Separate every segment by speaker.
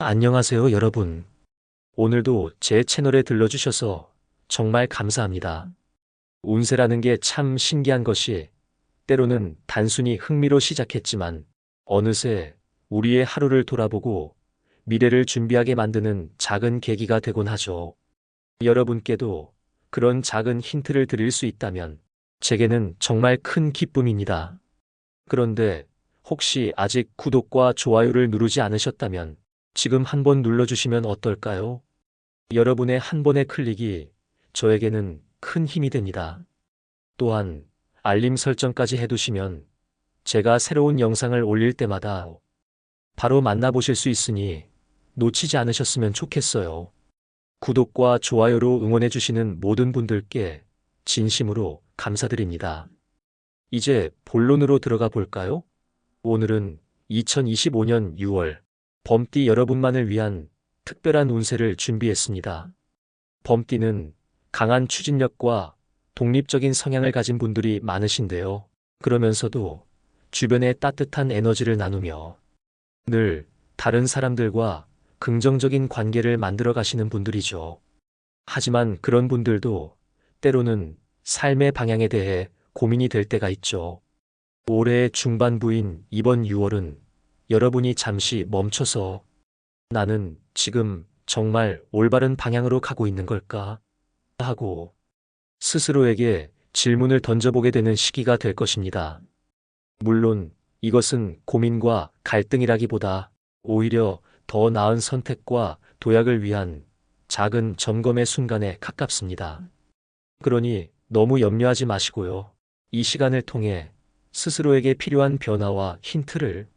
Speaker 1: 안녕하세요, 여러분. 오늘도 제 채널에 들러주셔서 정말 감사합니다. 운세라는 게 참 신기한 것이 때로는 단순히 흥미로 시작했지만 어느새 우리의 하루를 돌아보고 미래를 준비하게 만드는 작은 계기가 되곤 하죠. 여러분께도 그런 작은 힌트를 드릴 수 있다면 제게는 정말 큰 기쁨입니다. 그런데 혹시 아직 구독과 좋아요를 누르지 않으셨다면 지금 한번 눌러주시면 어떨까요? 여러분의 한 번의 클릭이 저에게는 큰 힘이 됩니다. 또한 알림 설정까지 해두시면 제가 새로운 영상을 올릴 때마다 바로 만나보실 수 있으니 놓치지 않으셨으면 좋겠어요. 구독과 좋아요로 응원해주시는 모든 분들께 진심으로 감사드립니다. 이제 본론으로 들어가 볼까요? 오늘은 2025년 6월 범띠 여러분만을 위한 특별한 운세를 준비했습니다. 범띠는 강한 추진력과 독립적인 성향을 가진 분들이 많으신데요. 그러면서도 주변에 따뜻한 에너지를 나누며 늘 다른 사람들과 긍정적인 관계를 만들어 가시는 분들이죠. 하지만 그런 분들도 때로는 삶의 방향에 대해 고민이 될 때가 있죠. 올해의 중반부인 이번 6월은 여러분이 잠시 멈춰서 나는 지금 정말 올바른 방향으로 가고 있는 걸까? 하고 스스로에게 질문을 던져보게 되는 시기가 될 것입니다. 물론 이것은 고민과 갈등이라기보다 오히려 더 나은 선택과 도약을 위한 작은 점검의 순간에 가깝습니다. 그러니 너무 염려하지 마시고요. 이 시간을 통해 스스로에게 필요한 변화와 힌트를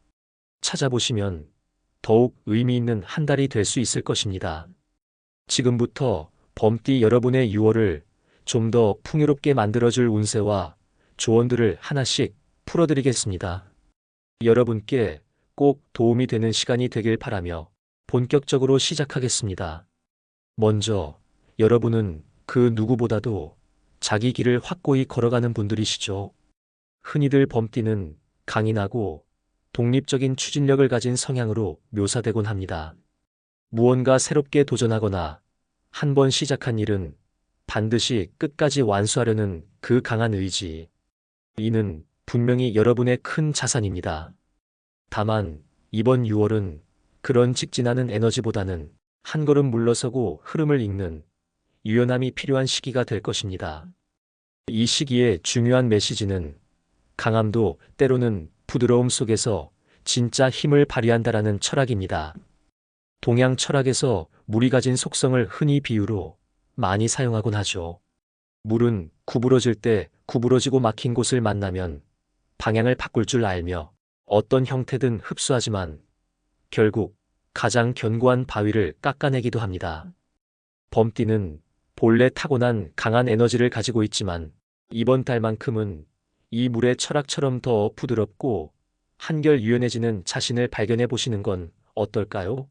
Speaker 1: 찾아보시면 더욱 의미 있는 한 달이 될 수 있을 것입니다. 지금부터 범띠 여러분의 6월을 좀 더 풍요롭게 만들어줄 운세와 조언들을 하나씩 풀어드리겠습니다. 여러분께 꼭 도움이 되는 시간이 되길 바라며 본격적으로 시작하겠습니다. 먼저 여러분은 그 누구보다도 자기 길을 확고히 걸어가는 분들이시죠. 흔히들 범띠는 강인하고 독립적인 추진력을 가진 성향으로 묘사되곤 합니다. 무언가 새롭게 도전하거나 한 번 시작한 일은 반드시 끝까지 완수하려는 그 강한 의지. 이는 분명히 여러분의 큰 자산입니다. 다만 이번 6월은 그런 직진하는 에너지보다는 한 걸음 물러서고 흐름을 읽는 유연함이 필요한 시기가 될 것입니다. 이 시기의 중요한 메시지는 강함도 때로는 부드러움 속에서 진짜 힘을 발휘한다라는 철학입니다. 동양 철학에서 물이 가진 속성을 흔히 비유로 많이 사용하곤 하죠. 물은 구부러질 때 구부러지고 막힌 곳을 만나면 방향을 바꿀 줄 알며 어떤 형태든 흡수하지만 결국 가장 견고한 바위를 깎아내기도 합니다. 범띠는 본래 타고난 강한 에너지를 가지고 있지만 이번 달만큼은 이 물의 철학처럼 더 부드럽고 한결 유연해지는 자신을 발견해 보시는 건 어떨까요?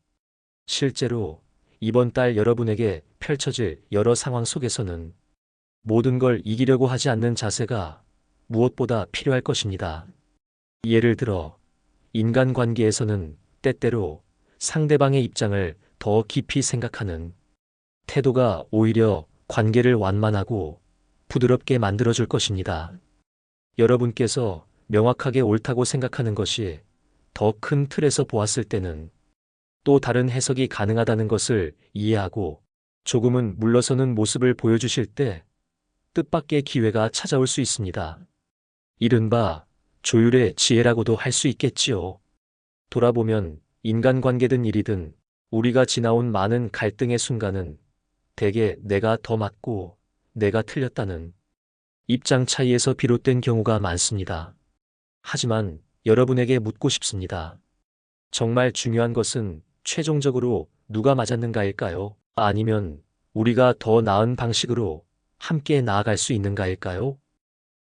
Speaker 1: 실제로 이번 달 여러분에게 펼쳐질 여러 상황 속에서는 모든 걸 이기려고 하지 않는 자세가 무엇보다 필요할 것입니다. 예를 들어 인간관계에서는 때때로 상대방의 입장을 더 깊이 생각하는 태도가 오히려 관계를 완만하고 부드럽게 만들어줄 것입니다. 여러분께서 명확하게 옳다고 생각하는 것이 더 큰 틀에서 보았을 때는 또 다른 해석이 가능하다는 것을 이해하고 조금은 물러서는 모습을 보여주실 때 뜻밖의 기회가 찾아올 수 있습니다. 이른바 조율의 지혜라고도 할 수 있겠지요. 돌아보면 인간관계든 일이든 우리가 지나온 많은 갈등의 순간은 대개 내가 더 맞고 내가 틀렸다는 입장 차이에서 비롯된 경우가 많습니다. 하지만 여러분에게 묻고 싶습니다. 정말 중요한 것은 최종적으로 누가 맞았는가일까요? 아니면 우리가 더 나은 방식으로 함께 나아갈 수 있는가일까요?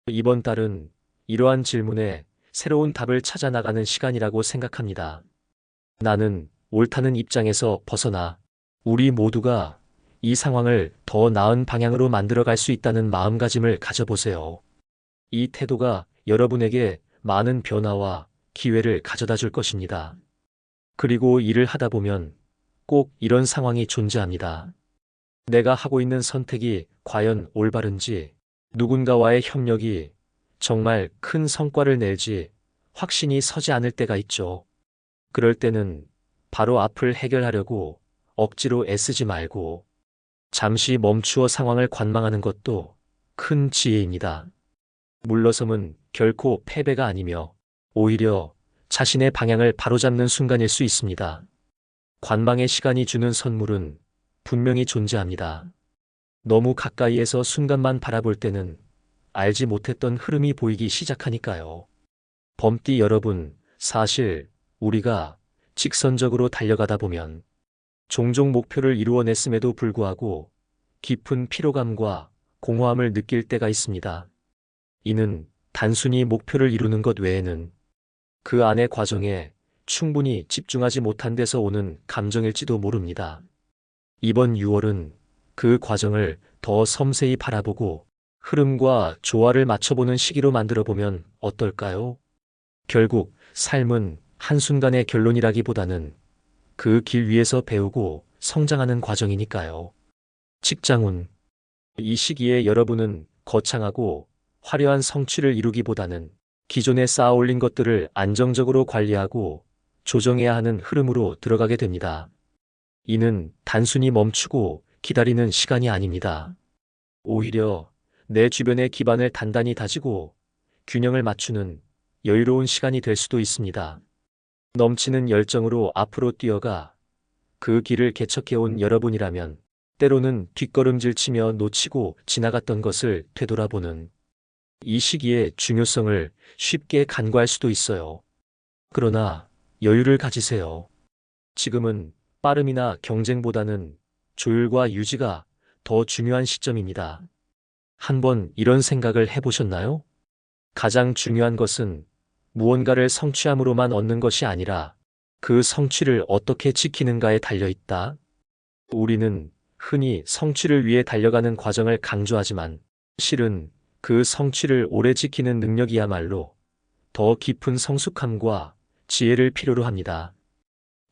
Speaker 1: 이번 달은 이러한 질문에 새로운 답을 찾아 나가는 시간이라고 생각합니다. 나는 옳다는 입장에서 벗어나 우리 모두가 이 상황을 더 나은 방향으로 만들어갈 수 있다는 마음가짐을 가져보세요. 이 태도가 여러분에게 많은 변화와 기회를 가져다 줄 것입니다. 그리고 일을 하다 보면 꼭 이런 상황이 존재합니다. 내가 하고 있는 선택이 과연 올바른지, 누군가와의 협력이 정말 큰 성과를 낼지 확신이 서지 않을 때가 있죠. 그럴 때는 바로 앞을 해결하려고 억지로 애쓰지 말고 잠시 멈추어 상황을 관망하는 것도 큰 지혜입니다. 물러섬은 결코 패배가 아니며 오히려 자신의 방향을 바로잡는 순간일 수 있습니다. 관망의 시간이 주는 선물은 분명히 존재합니다. 너무 가까이에서 순간만 바라볼 때는 알지 못했던 흐름이 보이기 시작하니까요. 범띠 여러분, 사실 우리가 직선적으로 달려가다 보면 종종 목표를 이루어냈음에도 불구하고 깊은 피로감과 공허함을 느낄 때가 있습니다. 이는 단순히 목표를 이루는 것 외에는 그 안의 과정에 충분히 집중하지 못한 데서 오는 감정일지도 모릅니다. 이번 6월은 그 과정을 더 섬세히 바라보고 흐름과 조화를 맞춰보는 시기로 만들어보면 어떨까요? 결국 삶은 한순간의 결론이라기보다는 그 길 위에서 배우고 성장하는 과정이니까요. 직장운. 이 시기에 여러분은 거창하고 화려한 성취를 이루기보다는 기존에 쌓아 올린 것들을 안정적으로 관리하고 조정해야 하는 흐름으로 들어가게 됩니다. 이는 단순히 멈추고 기다리는 시간이 아닙니다. 오히려 내 주변의 기반을 단단히 다지고 균형을 맞추는 여유로운 시간이 될 수도 있습니다. 넘치는 열정으로 앞으로 뛰어가 그 길을 개척해온 여러분이라면 때로는 뒷걸음질 치며 놓치고 지나갔던 것을 되돌아보는 이 시기의 중요성을 쉽게 간과할 수도 있어요. 그러나 여유를 가지세요. 지금은 빠름이나 경쟁보다는 조율과 유지가 더 중요한 시점입니다. 한번 이런 생각을 해보셨나요? 가장 중요한 것은 무언가를 성취함으로만 얻는 것이 아니라 그 성취를 어떻게 지키는가에 달려있다. 우리는 흔히 성취를 위해 달려가는 과정을 강조하지만 실은 그 성취를 오래 지키는 능력이야말로 더 깊은 성숙함과 지혜를 필요로 합니다.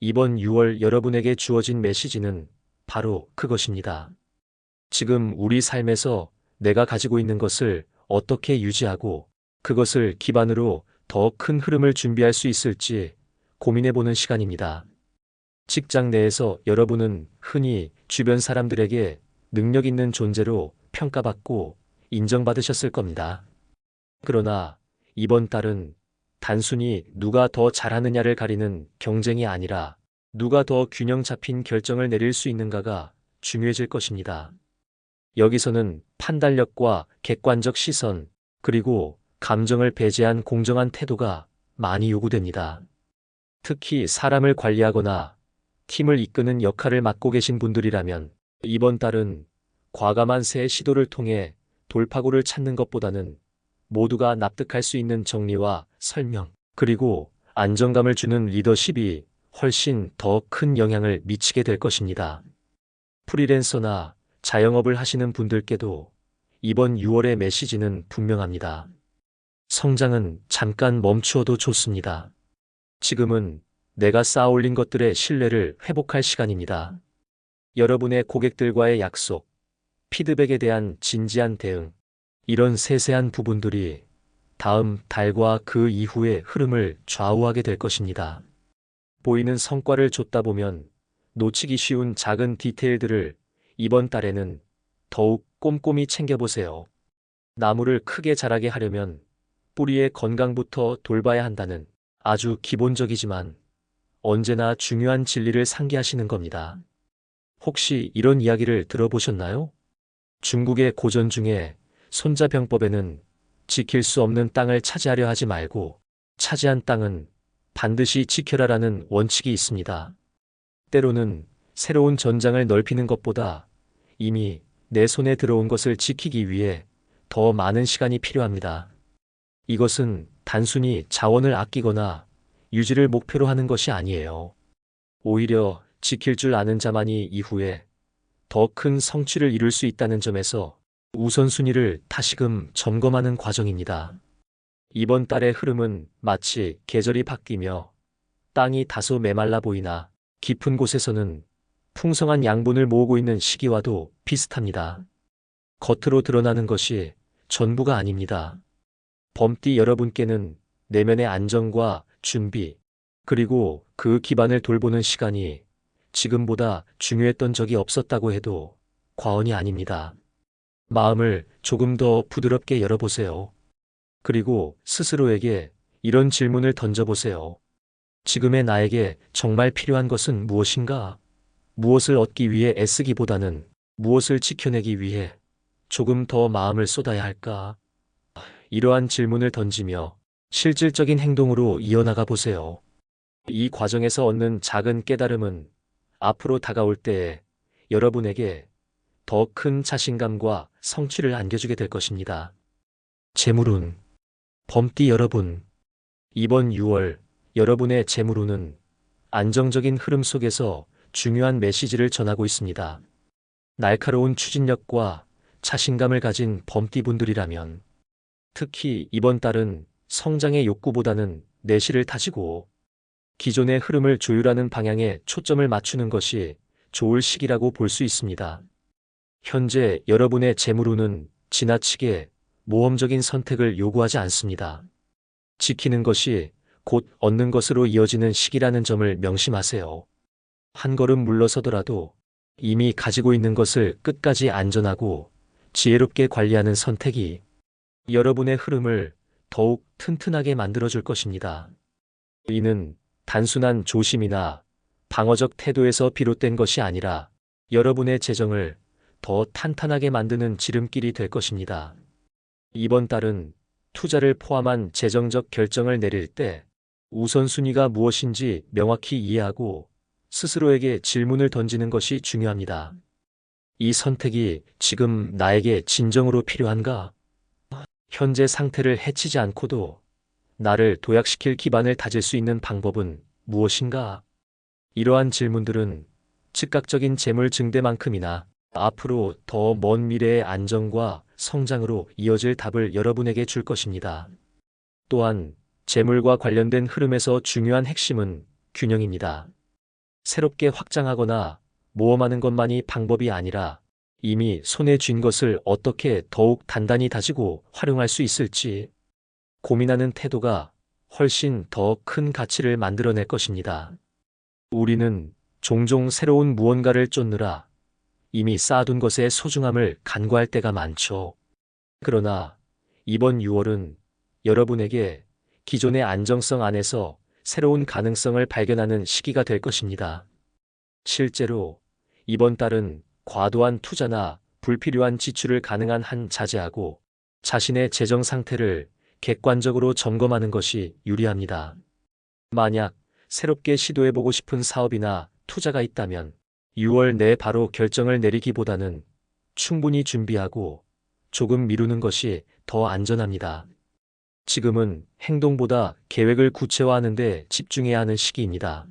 Speaker 1: 이번 6월 여러분에게 주어진 메시지는 바로 그것입니다. 지금 우리 삶에서 내가 가지고 있는 것을 어떻게 유지하고 그것을 기반으로 더 큰 흐름을 준비할 수 있을지 고민해보는 시간입니다. 직장 내에서 여러분은 흔히 주변 사람들에게 능력 있는 존재로 평가받고 인정받으셨을 겁니다. 그러나 이번 달은 단순히 누가 더 잘하느냐를 가리는 경쟁이 아니라 누가 더 균형 잡힌 결정을 내릴 수 있는가가 중요해질 것입니다. 여기서는 판단력과 객관적 시선, 그리고 감정을 배제한 공정한 태도가 많이 요구됩니다. 특히 사람을 관리하거나 팀을 이끄는 역할을 맡고 계신 분들이라면 이번 달은 과감한 새 시도를 통해 돌파구를 찾는 것보다는 모두가 납득할 수 있는 정리와 설명, 그리고 안정감을 주는 리더십이 훨씬 더 큰 영향을 미치게 될 것입니다. 프리랜서나 자영업을 하시는 분들께도 이번 6월의 메시지는 분명합니다. 성장은 잠깐 멈추어도 좋습니다. 지금은 내가 쌓아 올린 것들의 신뢰를 회복할 시간입니다. 여러분의 고객들과의 약속, 피드백에 대한 진지한 대응, 이런 세세한 부분들이 다음 달과 그 이후의 흐름을 좌우하게 될 것입니다. 보이는 성과를 좇다 보면 놓치기 쉬운 작은 디테일들을 이번 달에는 더욱 꼼꼼히 챙겨보세요. 나무를 크게 자라게 하려면 뿌리의 건강부터 돌봐야 한다는 아주 기본적이지만 언제나 중요한 진리를 상기하시는 겁니다. 혹시 이런 이야기를 들어보셨나요? 중국의 고전 중에 손자병법에는 지킬 수 없는 땅을 차지하려 하지 말고 차지한 땅은 반드시 지켜라라는 원칙이 있습니다. 때로는 새로운 전장을 넓히는 것보다 이미 내 손에 들어온 것을 지키기 위해 더 많은 시간이 필요합니다. 이것은 단순히 자원을 아끼거나 유지를 목표로 하는 것이 아니에요. 오히려 지킬 줄 아는 자만이 이후에 더 큰 성취를 이룰 수 있다는 점에서 우선순위를 다시금 점검하는 과정입니다. 이번 달의 흐름은 마치 계절이 바뀌며 땅이 다소 메말라 보이나 깊은 곳에서는 풍성한 양분을 모으고 있는 시기와도 비슷합니다. 겉으로 드러나는 것이 전부가 아닙니다. 범띠 여러분께는 내면의 안정과 준비, 그리고 그 기반을 돌보는 시간이 지금보다 중요했던 적이 없었다고 해도 과언이 아닙니다. 마음을 조금 더 부드럽게 열어보세요. 그리고 스스로에게 이런 질문을 던져보세요. 지금의 나에게 정말 필요한 것은 무엇인가? 무엇을 얻기 위해 애쓰기보다는 무엇을 지켜내기 위해 조금 더 마음을 쏟아야 할까? 이러한 질문을 던지며 실질적인 행동으로 이어나가 보세요. 이 과정에서 얻는 작은 깨달음은 앞으로 다가올 때에 여러분에게 더 큰 자신감과 성취를 안겨주게 될 것입니다. 재물운. 범띠 여러분, 이번 6월 여러분의 재물운은 안정적인 흐름 속에서 중요한 메시지를 전하고 있습니다. 날카로운 추진력과 자신감을 가진 범띠분들이라면 특히 이번 달은 성장의 욕구보다는 내실을 다지고 기존의 흐름을 조율하는 방향에 초점을 맞추는 것이 좋을 시기라고 볼 수 있습니다. 현재 여러분의 재물운은 지나치게 모험적인 선택을 요구하지 않습니다. 지키는 것이 곧 얻는 것으로 이어지는 시기라는 점을 명심하세요. 한 걸음 물러서더라도 이미 가지고 있는 것을 끝까지 안전하고 지혜롭게 관리하는 선택이 여러분의 흐름을 더욱 튼튼하게 만들어줄 것입니다. 이는 단순한 조심이나 방어적 태도에서 비롯된 것이 아니라 여러분의 재정을 더 탄탄하게 만드는 지름길이 될 것입니다. 이번 달은 투자를 포함한 재정적 결정을 내릴 때 우선순위가 무엇인지 명확히 이해하고 스스로에게 질문을 던지는 것이 중요합니다. 이 선택이 지금 나에게 진정으로 필요한가? 현재 상태를 해치지 않고도 나를 도약시킬 기반을 다질 수 있는 방법은 무엇인가? 이러한 질문들은 즉각적인 재물 증대만큼이나 앞으로 더 먼 미래의 안정과 성장으로 이어질 답을 여러분에게 줄 것입니다. 또한 재물과 관련된 흐름에서 중요한 핵심은 균형입니다. 새롭게 확장하거나 모험하는 것만이 방법이 아니라 이미 손에 쥔 것을 어떻게 더욱 단단히 다지고 활용할 수 있을지 고민하는 태도가 훨씬 더 큰 가치를 만들어낼 것입니다. 우리는 종종 새로운 무언가를 쫓느라 이미 쌓아둔 것의 소중함을 간과할 때가 많죠. 그러나 이번 6월은 여러분에게 기존의 안정성 안에서 새로운 가능성을 발견하는 시기가 될 것입니다. 실제로 이번 달은 과도한 투자나 불필요한 지출을 가능한 한 자제하고 자신의 재정 상태를 객관적으로 점검하는 것이 유리합니다. 만약 새롭게 시도해보고 싶은 사업이나 투자가 있다면 6월 내에 바로 결정을 내리기보다는 충분히 준비하고 조금 미루는 것이 더 안전합니다. 지금은 행동보다 계획을 구체화하는 데 집중해야 하는 시기입니다.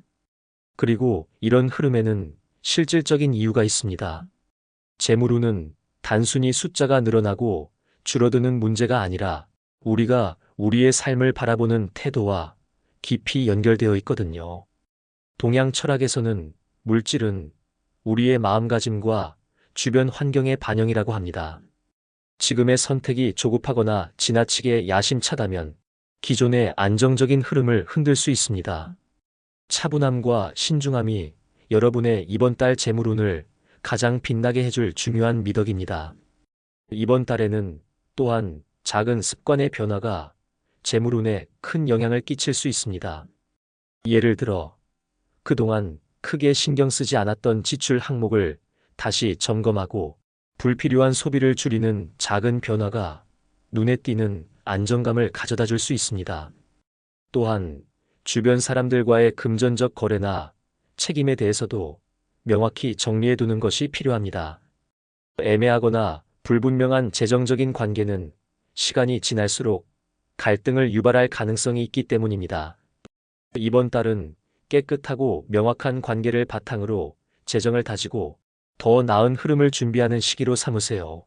Speaker 1: 그리고 이런 흐름에는 실질적인 이유가 있습니다. 재물운은 단순히 숫자가 늘어나고 줄어드는 문제가 아니라 우리가 우리의 삶을 바라보는 태도와 깊이 연결되어 있거든요. 동양 철학에서는 물질은 우리의 마음가짐과 주변 환경의 반영이라고 합니다. 지금의 선택이 조급하거나 지나치게 야심차다면 기존의 안정적인 흐름을 흔들 수 있습니다. 차분함과 신중함이 여러분의 이번 달 재물운을 가장 빛나게 해줄 중요한 미덕입니다. 이번 달에는 또한 작은 습관의 변화가 재물운에 큰 영향을 끼칠 수 있습니다. 예를 들어 그동안 크게 신경 쓰지 않았던 지출 항목을 다시 점검하고 불필요한 소비를 줄이는 작은 변화가 눈에 띄는 안정감을 가져다 줄 수 있습니다. 또한 주변 사람들과의 금전적 거래나 책임에 대해서도 명확히 정리해 두는 것이 필요합니다. 애매하거나 불분명한 재정적인 관계는 시간이 지날수록 갈등을 유발할 가능성이 있기 때문입니다. 이번 달은 깨끗하고 명확한 관계를 바탕으로 재정을 다지고 더 나은 흐름을 준비하는 시기로 삼으세요.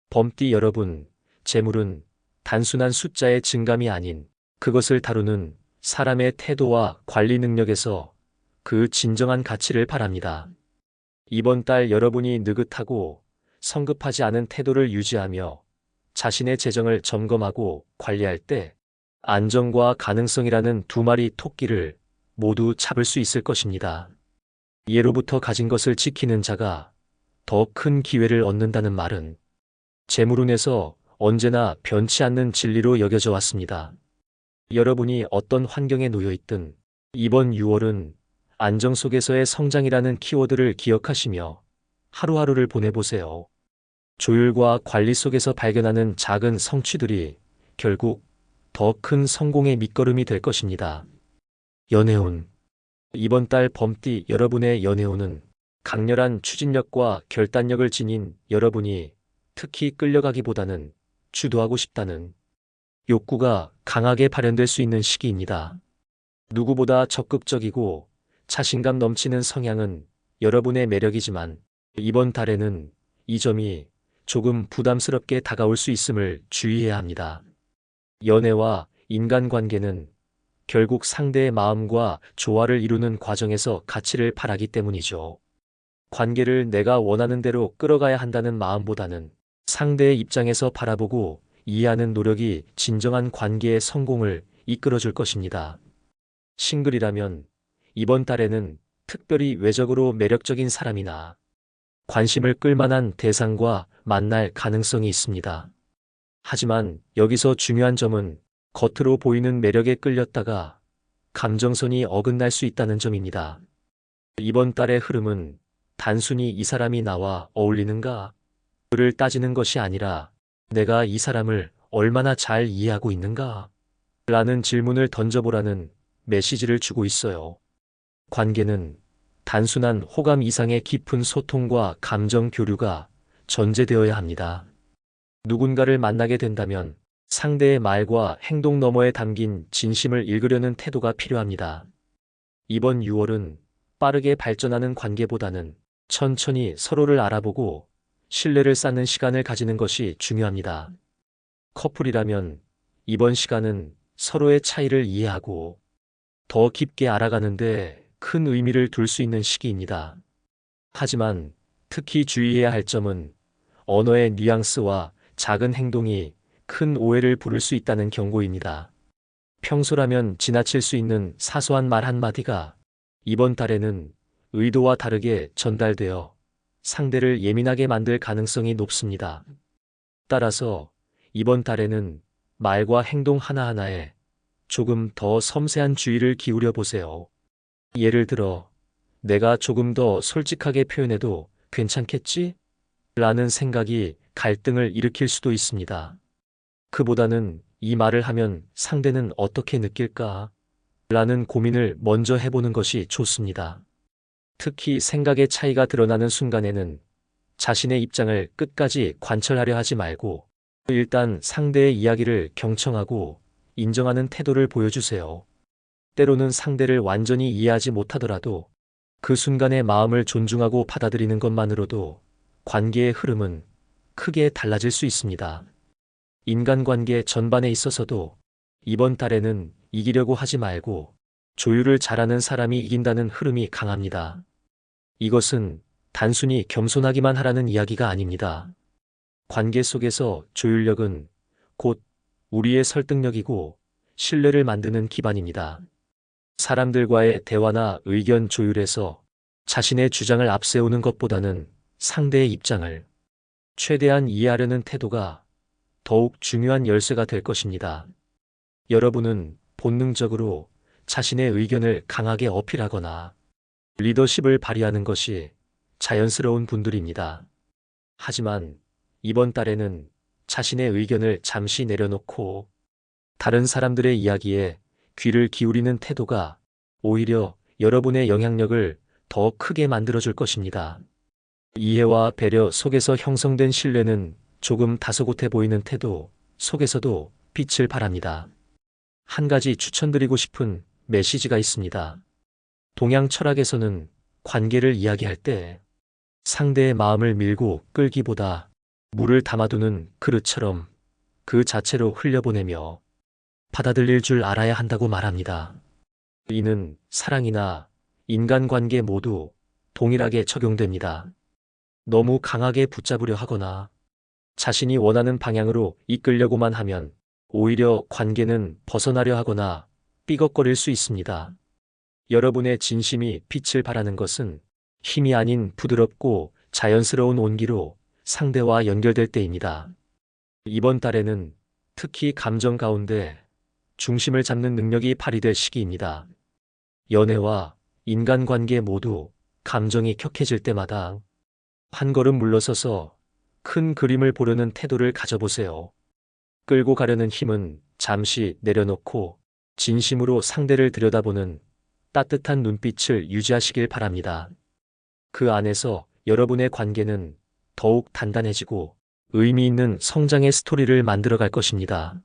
Speaker 1: 범띠 여러분, 재물은 단순한 숫자의 증감이 아닌 그것을 다루는 사람의 태도와 관리 능력에서 그 진정한 가치를 바랍니다. 이번 달 여러분이 느긋하고 성급하지 않은 태도를 유지하며 자신의 재정을 점검하고 관리할 때 안정과 가능성이라는 두 마리 토끼를 모두 잡을 수 있을 것입니다. 예로부터 가진 것을 지키는 자가 더 큰 기회를 얻는다는 말은 재물운에서 언제나 변치 않는 진리로 여겨져 왔습니다. 여러분이 어떤 환경에 놓여 있든 이번 6월은 안정 속에서의 성장이라는 키워드를 기억하시며 하루하루를 보내보세요. 조율과 관리 속에서 발견하는 작은 성취들이 결국 더 큰 성공의 밑거름이 될 것입니다. 연애운. 이번 달 범띠 여러분의 연애운은 강렬한 추진력과 결단력을 지닌 여러분이 특히 끌려가기보다는 주도하고 싶다는 욕구가 강하게 발현될 수 있는 시기입니다. 누구보다 적극적이고 자신감 넘치는 성향은 여러분의 매력이지만 이번 달에는 이 점이 조금 부담스럽게 다가올 수 있음을 주의해야 합니다. 연애와 인간관계는 결국 상대의 마음과 조화를 이루는 과정에서 가치를 바라기 때문이죠. 관계를 내가 원하는 대로 끌어가야 한다는 마음보다는 상대의 입장에서 바라보고 이해하는 노력이 진정한 관계의 성공을 이끌어줄 것입니다. 싱글이라면 이번 달에는 특별히 외적으로 매력적인 사람이나 관심을 끌만한 대상과 만날 가능성이 있습니다. 하지만 여기서 중요한 점은 겉으로 보이는 매력에 끌렸다가 감정선이 어긋날 수 있다는 점입니다. 이번 달의 흐름은 단순히 이 사람이 나와 어울리는가를 따지는 것이 아니라 내가 이 사람을 얼마나 잘 이해하고 있는가? 라는 질문을 던져보라는 메시지를 주고 있어요. 관계는 단순한 호감 이상의 깊은 소통과 감정 교류가 전제되어야 합니다. 누군가를 만나게 된다면 상대의 말과 행동 너머에 담긴 진심을 읽으려는 태도가 필요합니다. 이번 6월은 빠르게 발전하는 관계보다는 천천히 서로를 알아보고 신뢰를 쌓는 시간을 가지는 것이 중요합니다. 커플이라면 이번 시간은 서로의 차이를 이해하고 더 깊게 알아가는데 큰 의미를 둘 수 있는 시기입니다. 하지만 특히 주의해야 할 점은 언어의 뉘앙스와 작은 행동이 큰 오해를 부를 수 있다는 경고입니다. 평소라면 지나칠 수 있는 사소한 말 한마디가 이번 달에는 의도와 다르게 전달되어 상대를 예민하게 만들 가능성이 높습니다. 따라서 이번 달에는 말과 행동 하나하나에 조금 더 섬세한 주의를 기울여 보세요. 예를 들어, 내가 조금 더 솔직하게 표현해도 괜찮겠지? 라는 생각이 갈등을 일으킬 수도 있습니다. 그보다는 이 말을 하면 상대는 어떻게 느낄까? 라는 고민을 먼저 해보는 것이 좋습니다. 특히 생각의 차이가 드러나는 순간에는 자신의 입장을 끝까지 관철하려 하지 말고 일단 상대의 이야기를 경청하고 인정하는 태도를 보여주세요. 때로는 상대를 완전히 이해하지 못하더라도 그 순간의 마음을 존중하고 받아들이는 것만으로도 관계의 흐름은 크게 달라질 수 있습니다. 인간관계 전반에 있어서도 이번 달에는 이기려고 하지 말고 조율을 잘하는 사람이 이긴다는 흐름이 강합니다. 이것은 단순히 겸손하기만 하라는 이야기가 아닙니다. 관계 속에서 조율력은 곧 우리의 설득력이고 신뢰를 만드는 기반입니다. 사람들과의 대화나 의견 조율에서 자신의 주장을 앞세우는 것보다는 상대의 입장을 최대한 이해하려는 태도가 더욱 중요한 열쇠가 될 것입니다. 여러분은 본능적으로 자신의 의견을 강하게 어필하거나 리더십을 발휘하는 것이 자연스러운 분들입니다. 하지만 이번 달에는 자신의 의견을 잠시 내려놓고 다른 사람들의 이야기에 귀를 기울이는 태도가 오히려 여러분의 영향력을 더 크게 만들어줄 것입니다. 이해와 배려 속에서 형성된 신뢰는 조금 다소곳해 보이는 태도 속에서도 빛을 발합니다. 한 가지 추천드리고 싶은 메시지가 있습니다. 동양 철학에서는 관계를 이야기할 때 상대의 마음을 밀고 끌기보다 물을 담아두는 그릇처럼 그 자체로 흘려보내며 받아들일 줄 알아야 한다고 말합니다. 이는 사랑이나 인간관계 모두 동일하게 적용됩니다. 너무 강하게 붙잡으려 하거나 자신이 원하는 방향으로 이끌려고만 하면 오히려 관계는 벗어나려 하거나 삐걱거릴 수 있습니다. 여러분의 진심이 빛을 발하는 것은 힘이 아닌 부드럽고 자연스러운 온기로 상대와 연결될 때입니다. 이번 달에는 특히 감정 가운데 중심을 잡는 능력이 발휘될 시기입니다. 연애와 인간관계 모두 감정이 격해질 때마다 한 걸음 물러서서 큰 그림을 보려는 태도를 가져보세요. 끌고 가려는 힘은 잠시 내려놓고 진심으로 상대를 들여다보는 따뜻한 눈빛을 유지하시길 바랍니다. 그 안에서 여러분의 관계는 더욱 단단해지고 의미 있는 성장의 스토리를 만들어갈 것입니다.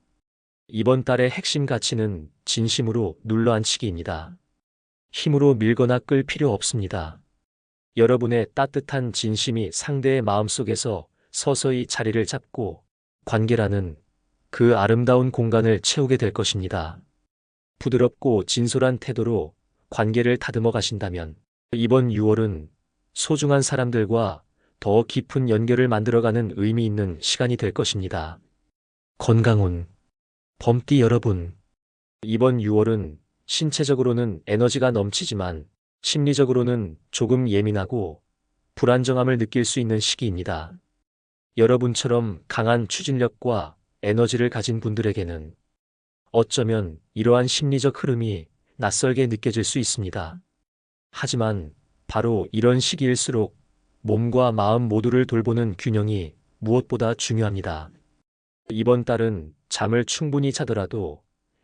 Speaker 1: 이번 달의 핵심 가치는 진심으로 눌러앉히기입니다. 힘으로 밀거나 끌 필요 없습니다. 여러분의 따뜻한 진심이 상대의 마음속에서 서서히 자리를 잡고 관계라는 그 아름다운 공간을 채우게 될 것입니다. 부드럽고 진솔한 태도로 관계를 다듬어 가신다면 이번 6월은 소중한 사람들과 더 깊은 연결을 만들어가는 의미 있는 시간이 될 것입니다. 건강운. 범띠 여러분, 이번 6월은 신체적으로는 에너지가 넘치지만 심리적으로는 조금 예민하고 불안정함을 느낄 수 있는 시기입니다. 여러분처럼 강한 추진력과 에너지를 가진 분들에게는 어쩌면 이러한 심리적 흐름이 낯설게 느껴질 수 있습니다. 하지만 바로 이런 시기일수록 몸과 마음 모두를 돌보는 균형이 무엇보다 중요합니다. 이번 달은 잠을 충분히 자더라도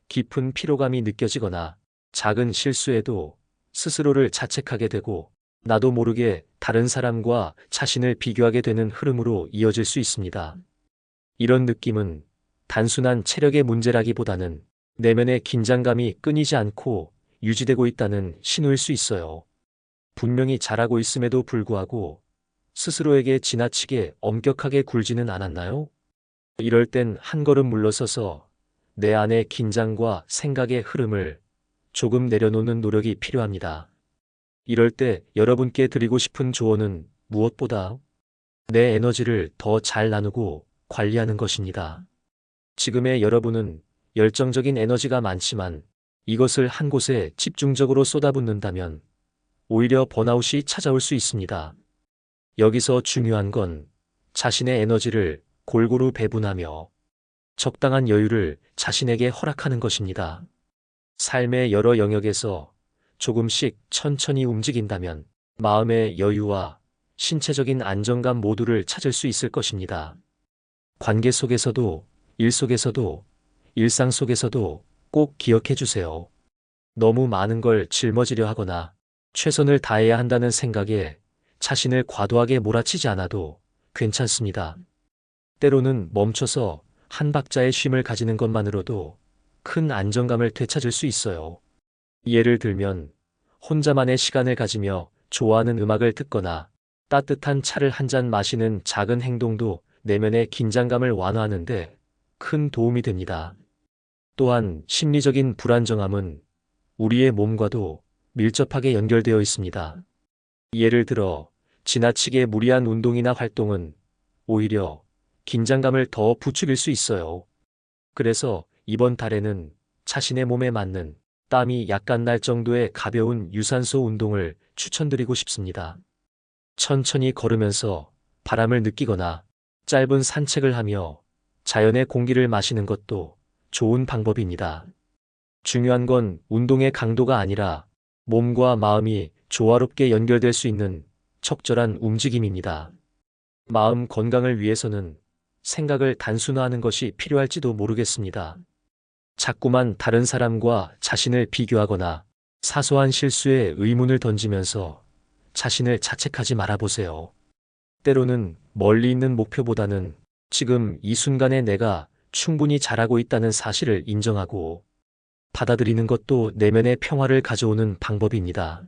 Speaker 1: 깊은 피로감이 느껴지거나 작은 실수에도 스스로를 자책하게 되고 나도 모르게 다른 사람과 자신을 비교하게 되는 흐름으로 이어질 수 있습니다. 이런 느낌은 단순한 체력의 문제라기보다는 내면의 긴장감이 끊이지 않고 유지되고 있다는 신호일 수 있어요. 분명히 잘하고 있음에도 불구하고 스스로에게 지나치게 엄격하게 굴지는 않았나요? 이럴 땐 한 걸음 물러서서 내 안의 긴장과 생각의 흐름을 조금 내려놓는 노력이 필요합니다. 이럴 때 여러분께 드리고 싶은 조언은 무엇보다 내 에너지를 더 잘 나누고 관리하는 것입니다. 지금의 여러분은 열정적인 에너지가 많지만 이것을 한 곳에 집중적으로 쏟아붓는다면 오히려 번아웃이 찾아올 수 있습니다. 여기서 중요한 건 자신의 에너지를 골고루 배분하며 적당한 여유를 자신에게 허락하는 것입니다. 삶의 여러 영역에서 조금씩 천천히 움직인다면 마음의 여유와 신체적인 안정감 모두를 찾을 수 있을 것입니다. 관계 속에서도, 일 속에서도, 일상 속에서도 꼭 기억해 주세요. 너무 많은 걸 짊어지려 하거나 최선을 다해야 한다는 생각에 자신을 과도하게 몰아치지 않아도 괜찮습니다. 때로는 멈춰서 한 박자의 쉼을 가지는 것만으로도 큰 안정감을 되찾을 수 있어요. 예를 들면 혼자만의 시간을 가지며 좋아하는 음악을 듣거나 따뜻한 차를 한 잔 마시는 작은 행동도 내면의 긴장감을 완화하는데 큰 도움이 됩니다. 또한 심리적인 불안정함은 우리의 몸과도 밀접하게 연결되어 있습니다. 예를 들어 지나치게 무리한 운동이나 활동은 오히려 긴장감을 더 부추길 수 있어요. 그래서 이번 달에는 자신의 몸에 맞는 땀이 약간 날 정도의 가벼운 유산소 운동을 추천드리고 싶습니다. 천천히 걸으면서 바람을 느끼거나 짧은 산책을 하며 자연의 공기를 마시는 것도 좋은 방법입니다. 중요한 건 운동의 강도가 아니라 몸과 마음이 조화롭게 연결될 수 있는 적절한 움직임입니다. 마음 건강을 위해서는 생각을 단순화하는 것이 필요할지도 모르겠습니다. 자꾸만 다른 사람과 자신을 비교하거나 사소한 실수에 의문을 던지면서 자신을 자책하지 말아보세요. 때로는 멀리 있는 목표보다는 지금 이 순간에 내가 충분히 잘하고 있다는 사실을 인정하고 받아들이는 것도 내면의 평화를 가져오는 방법입니다.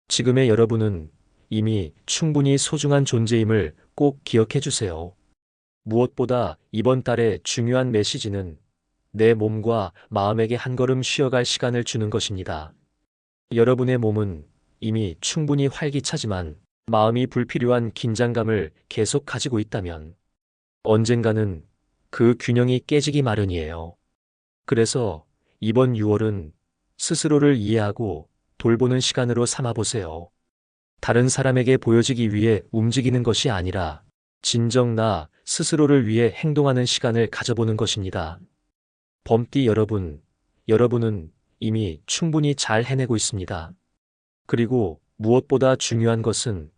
Speaker 1: 지금의 여러분은 이미 충분히 소중한 존재임을 꼭 기억해 주세요. 무엇보다 이번 달의 중요한 메시지는 내 몸과 마음에게 한 걸음 쉬어갈 시간을 주는 것입니다. 여러분의 몸은 이미 충분히 활기차지만 마음이 불필요한 긴장감을 계속 가지고 있다면 언젠가는 그 균형이 깨지기 마련이에요. 그래서 이번 6월은 스스로를 이해하고 돌보는 시간으로 삼아보세요. 다른 사람에게 보여지기 위해 움직이는 것이 아니라 진정 나 스스로를 위해 행동하는 시간을 가져보는 것입니다. 범띠 여러분, 여러분은 이미 충분히 잘 해내고 있습니다. 그리고 무엇보다 중요한 것은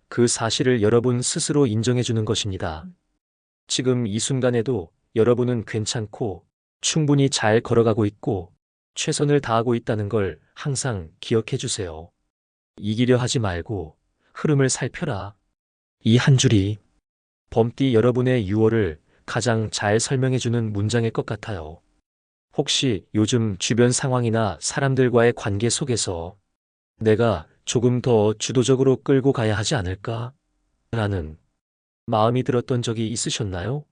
Speaker 1: 그 사실을 여러분 스스로 인정해 주는 것입니다. 지금 이 순간에도 여러분은 괜찮고 충분히 잘 걸어가고 있고 최선을 다하고 있다는 걸 항상 기억해 주세요. 이기려 하지 말고 흐름을 살펴라. 이 한 줄이 범띠 여러분의 6월을 가장 잘 설명해 주는 문장일 것 같아요. 혹시 요즘 주변 상황이나 사람들과의 관계 속에서 내가 조금 더 주도적으로 끌고 가야 하지 않을까? 라는 마음이 들었던 적이 있으셨나요?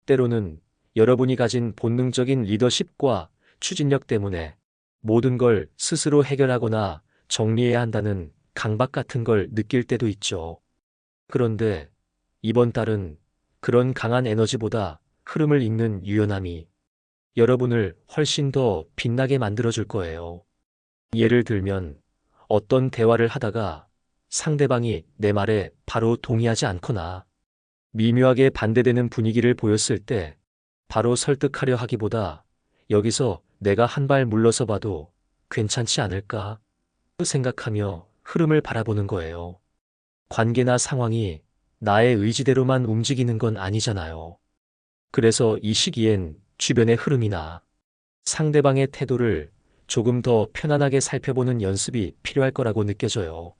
Speaker 1: 때로는 여러분이 가진 본능적인 리더십과 추진력 때문에 모든 걸 스스로 해결하거나 정리해야 한다는 강박 같은 걸 느낄 때도 있죠. 그런데 이번 달은 그런 강한 에너지보다 흐름을 읽는 유연함이 여러분을 훨씬 더 빛나게 만들어줄 거예요. 예를 들면 어떤 대화를 하다가 상대방이 내 말에 바로 동의하지 않거나 미묘하게 반대되는 분위기를 보였을 때 바로 설득하려 하기보다 여기서 내가 한 발 물러서 봐도 괜찮지 않을까 생각하며 흐름을 바라보는 거예요. 관계나 상황이 나의 의지대로만 움직이는 건 아니잖아요. 그래서 이 시기엔 주변의 흐름이나 상대방의 태도를 조금 더 편안하게 살펴보는 연습이 필요할 거라고 느껴져요.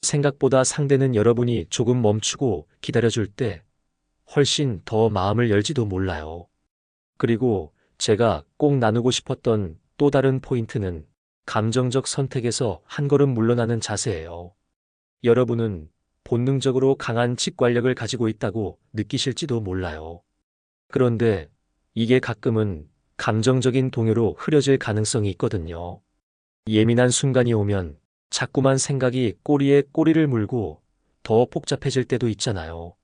Speaker 1: 생각보다 상대는 여러분이 조금 멈추고 기다려줄 때 훨씬 더 마음을 열지도 몰라요. 그리고 제가 꼭 나누고 싶었던 또 다른 포인트는 감정적 선택에서 한 걸음 물러나는 자세예요. 여러분은 본능적으로 강한 직관력을 가지고 있다고 느끼실지도 몰라요. 그런데 이게 가끔은 감정적인 동요로 흐려질 가능성이 있거든요. 예민한 순간이 오면 자꾸만 생각이 꼬리에 꼬리를 물고 더 복잡해질 때도 있잖아요.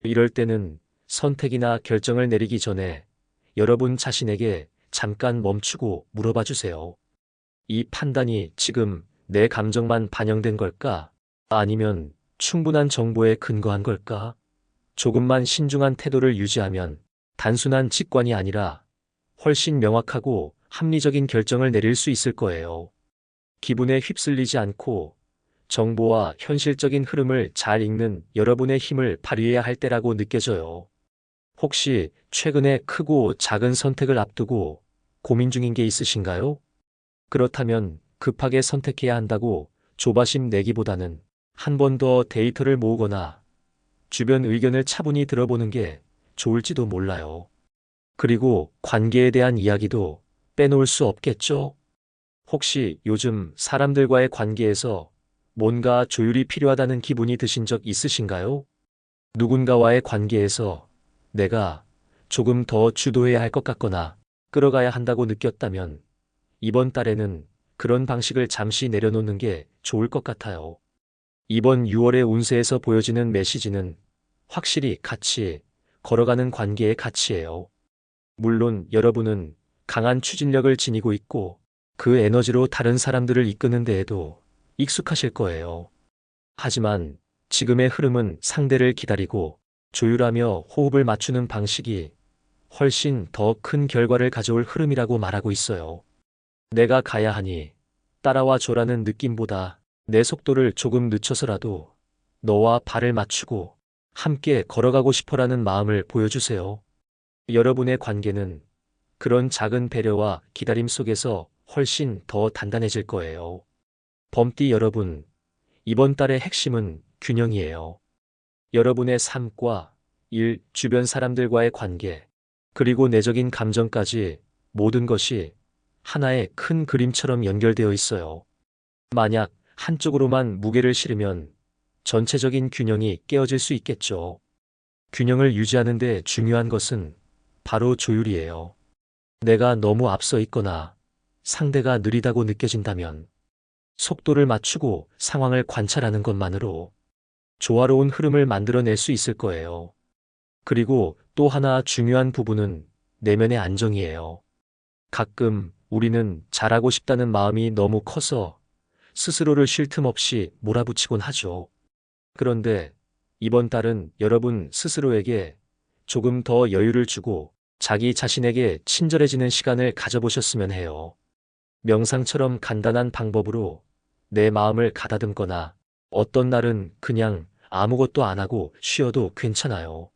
Speaker 1: 이럴 때는 선택이나 결정을 내리기 전에 여러분 자신에게 잠깐 멈추고 물어봐 주세요. 이 판단이 지금 내 감정만 반영된 걸까? 아니면 충분한 정보에 근거한 걸까? 조금만 신중한 태도를 유지하면 단순한 직관이 아니라 훨씬 명확하고 합리적인 결정을 내릴 수 있을 거예요. 기분에 휩쓸리지 않고 정보와 현실적인 흐름을 잘 읽는 여러분의 힘을 발휘해야 할 때라고 느껴져요. 혹시 최근에 크고 작은 선택을 앞두고 고민 중인 게 있으신가요? 그렇다면 급하게 선택해야 한다고 조바심 내기보다는 한 번 더 데이터를 모으거나 주변 의견을 차분히 들어보는 게 좋을지도 몰라요. 그리고 관계에 대한 이야기도 빼놓을 수 없겠죠? 혹시 요즘 사람들과의 관계에서 뭔가 조율이 필요하다는 기분이 드신 적 있으신가요? 누군가와의 관계에서 내가 조금 더 주도해야 할 것 같거나 끌어가야 한다고 느꼈다면 이번 달에는 그런 방식을 잠시 내려놓는 게 좋을 것 같아요. 이번 6월의 운세에서 보여지는 메시지는 확실히 같이 걸어가는 관계의 가치예요. 물론 여러분은 강한 추진력을 지니고 있고 그 에너지로 다른 사람들을 이끄는 데에도 익숙하실 거예요. 하지만 지금의 흐름은 상대를 기다리고 조율하며 호흡을 맞추는 방식이 훨씬 더 큰 결과를 가져올 흐름이라고 말하고 있어요. 내가 가야 하니 따라와 줘라는 느낌보다 내 속도를 조금 늦춰서라도 너와 발을 맞추고 함께 걸어가고 싶어라는 마음을 보여주세요. 여러분의 관계는 그런 작은 배려와 기다림 속에서 훨씬 더 단단해질 거예요. 범띠 여러분, 이번 달의 핵심은 균형이에요. 여러분의 삶과 일, 주변 사람들과의 관계, 그리고 내적인 감정까지 모든 것이 하나의 큰 그림처럼 연결되어 있어요. 만약 한쪽으로만 무게를 실으면 전체적인 균형이 깨어질 수 있겠죠. 균형을 유지하는 데 중요한 것은 바로 조율이에요. 내가 너무 앞서 있거나 상대가 느리다고 느껴진다면 속도를 맞추고 상황을 관찰하는 것만으로 조화로운 흐름을 만들어낼 수 있을 거예요. 그리고 또 하나 중요한 부분은 내면의 안정이에요. 가끔 우리는 잘하고 싶다는 마음이 너무 커서 스스로를 쉴 틈 없이 몰아붙이곤 하죠. 그런데 이번 달은 여러분 스스로에게 조금 더 여유를 주고 자기 자신에게 친절해지는 시간을 가져보셨으면 해요. 명상처럼 간단한 방법으로 내 마음을 가다듬거나 어떤 날은 그냥 아무것도 안 하고 쉬어도 괜찮아요.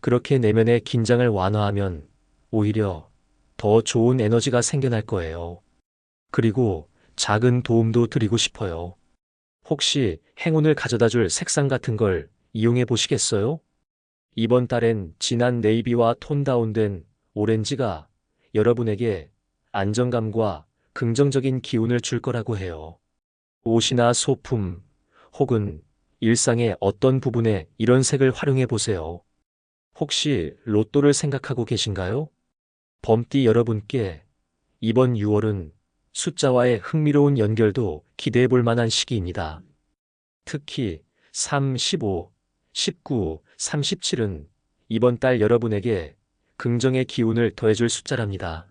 Speaker 1: 그렇게 내면의 긴장을 완화하면 오히려 더 좋은 에너지가 생겨날 거예요. 그리고 작은 도움도 드리고 싶어요. 혹시 행운을 가져다 줄 색상 같은 걸 이용해 보시겠어요? 이번 달엔 진한 네이비와 톤 다운된 오렌지가 여러분에게 안정감과 긍정적인 기운을 줄 거라고 해요. 옷이나 소품 혹은 일상의 어떤 부분에 이런 색을 활용해 보세요. 혹시 로또를 생각하고 계신가요? 범띠 여러분께 이번 6월은 숫자와의 흥미로운 연결도 기대해 볼 만한 시기입니다. 특히 3, 15, 19, 37은 이번 달 여러분에게 긍정의 기운을 더해줄 숫자랍니다.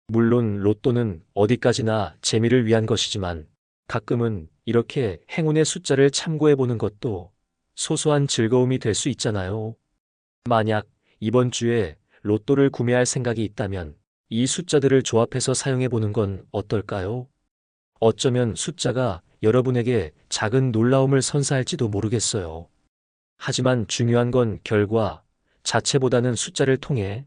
Speaker 1: 물론 로또는 어디까지나 재미를 위한 것이지만 가끔은 이렇게 행운의 숫자를 참고해 보는 것도 소소한 즐거움이 될 수 있잖아요. 만약 이번 주에 로또를 구매할 생각이 있다면 이 숫자들을 조합해서 사용해 보는 건 어떨까요? 어쩌면 숫자가 여러분에게 작은 놀라움을 선사할지도 모르겠어요. 하지만 중요한 건 결과 자체보다는 숫자를 통해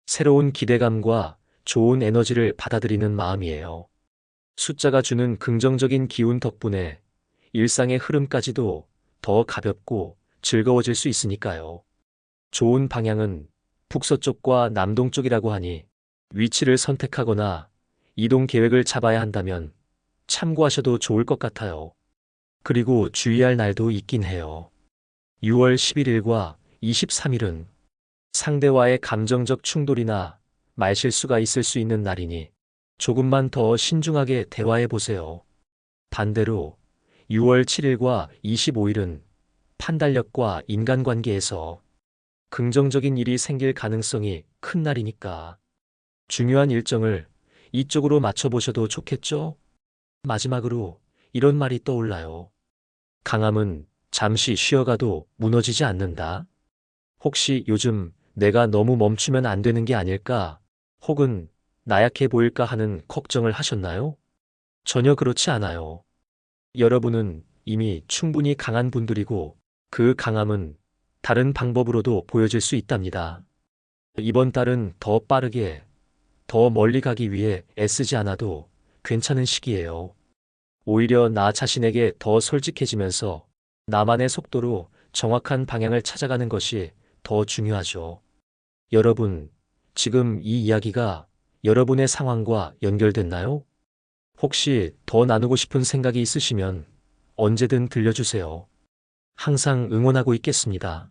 Speaker 1: 새로운 기대감과 좋은 에너지를 받아들이는 마음이에요. 숫자가 주는 긍정적인 기운 덕분에 일상의 흐름까지도 더 가볍고 즐거워질 수 있으니까요. 좋은 방향은 북서쪽과 남동쪽이라고 하니 위치를 선택하거나 이동 계획을 잡아야 한다면 참고하셔도 좋을 것 같아요. 그리고 주의할 날도 있긴 해요. 6월 11일과 23일은 상대와의 감정적 충돌이나 말실수가 있을 수 있는 날이니 조금만 더 신중하게 대화해 보세요. 반대로 6월 7일과 25일은 판단력과 인간관계에서 긍정적인 일이 생길 가능성이 큰 날이니까 중요한 일정을 이쪽으로 맞춰보셔도 좋겠죠? 마지막으로 이런 말이 떠올라요. 강함은 잠시 쉬어가도 무너지지 않는다. 혹시 요즘 내가 너무 멈추면 안 되는 게 아닐까? 혹은 나약해 보일까 하는 걱정을 하셨나요? 전혀 그렇지 않아요. 여러분은 이미 충분히 강한 분들이고 그 강함은 다른 방법으로도 보여질 수 있답니다. 이번 달은 더 빠르게, 더 멀리 가기 위해 애쓰지 않아도 괜찮은 시기예요. 오히려 나 자신에게 더 솔직해지면서 나만의 속도로 정확한 방향을 찾아가는 것이 더 중요하죠. 여러분, 지금 이 이야기가 여러분의 상황과 연결됐나요? 혹시 더 나누고 싶은 생각이 있으시면 언제든 들려주세요. 항상 응원하고 있겠습니다.